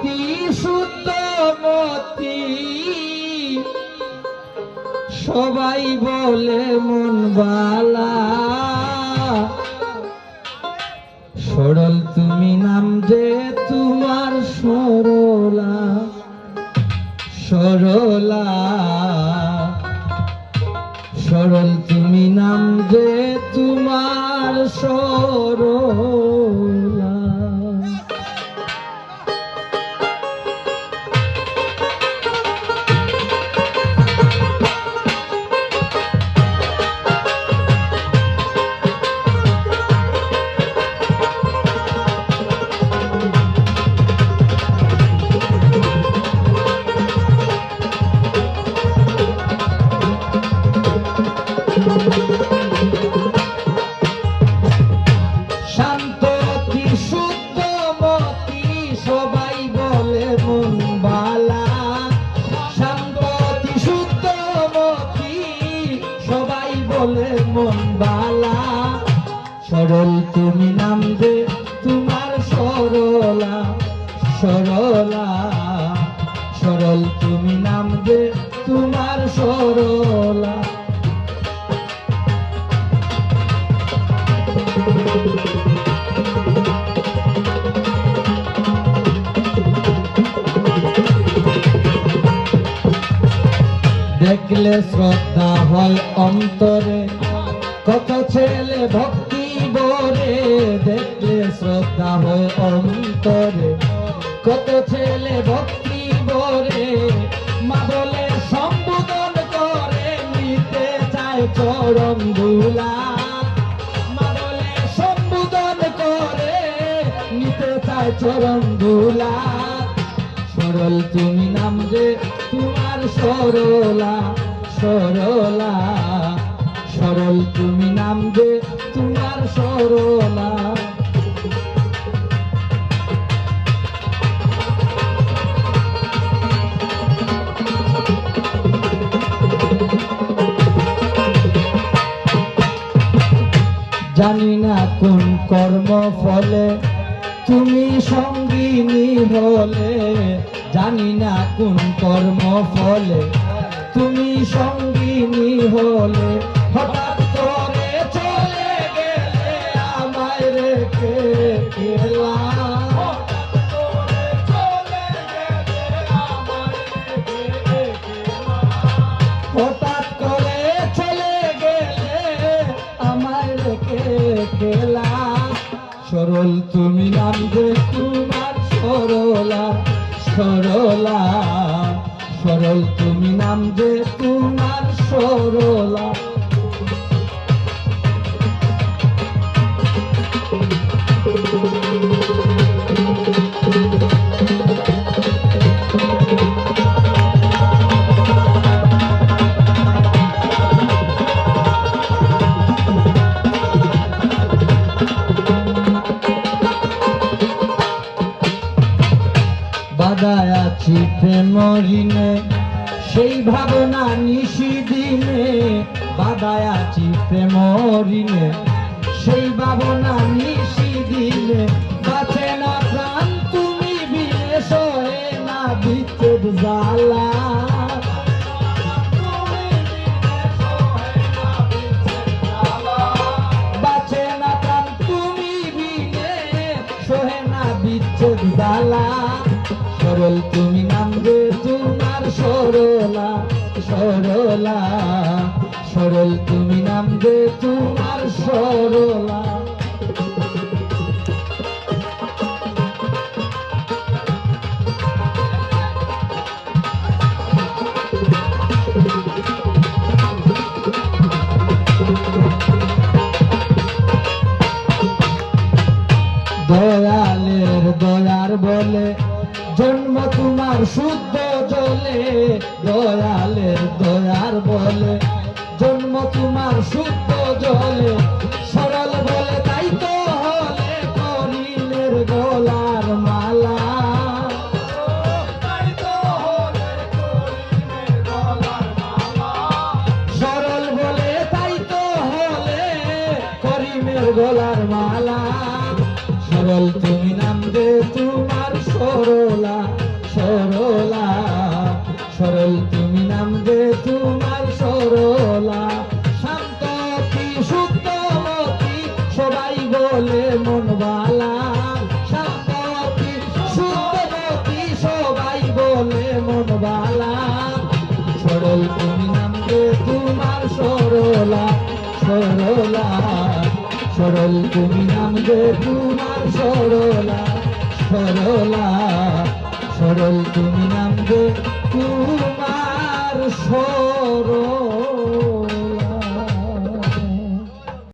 শান্তমতি শুদ্ধমতি সবাই বলে মন বালা সরল তুমি নাম যে তোমার সরলা সরলা সরল তুমি নাম যে তোমার সরলা শান্তমতি শুদ্ধমতি সবাই বলে মন বালা শান্তমতি শুদ্ধমতি সবাই বলে মন বালা সরল তুমি নাম যে তোমার সরলা সরলা সরল তুমি নাম যে তোমার সরলা দেখলে শ্রদ্ধা হয় অন্তরে কত ছেলে ভক্তি বরে দেখলে শ্রদ্ধা হয় অন্তরে কত ছেলে ভক্তি বরে মা বলে সম্বোধন করে নিতে চায় চরণ ধুলা মা বলে সম্বোধন করে নিতে চায় চরণ ধুলা সরল তুমি নাম যে তোমার সরলা সরলা সরল তুমি নাম যে তোমার সরলা জানি না কোন কর্ম ফলে তুমি সঙ্গিনী হলে জানি না কোন কর্ম ফলে তুমি সঙ্গিনী হলে হঠাৎ করে চলে গেলে আমায় রেখে গেলা হঠাৎ করে চলে গেলে আমায় রেখে গেলা সরল তুমি নাম যে তোমার সরলা সরলা সরল তুমি নাম যে তোমার সরলা বাধায় আছি প্রেম ঋণে সেই ভাবনা নিশি দিনে বাধায় আছি প্রেম ঋণে সেই ভাবনা নিশি দিনে বাঁচে না প্রাণ তুমি বিনে সহে না বিচ্ছেদ জ্বালা বাঁচে না প্রাণ তুমি বিনে সহে না বিচ্ছেদ জ্বালা সরল তুমি নাম যে তোমার সরলা সরলা সরল তুমি নাম যে তোমার সরলা দয়ালের দয়ার বলে জন্ম তোমার শুদ্ধ জলে দয়ালের দয়ার বলে জন্ম তোমার শুদ্ধ জলে সরল বলে তাই তো হলে করিলের গলার মালা সরল বলে তাই তো হলে করিমের গলার মালা সরল তুমি নাম দে তোমার সরলা বলে মন বালা, শান্তমতি শুদ্ধমতি সবাই বলে মন বালা। সরল তুমি নাম গে তোমার সরলা সরলা, সরল তুমি নাম গে তোমার সরলা সরলা, সরল তুমি নাম গে তোমার সরলা।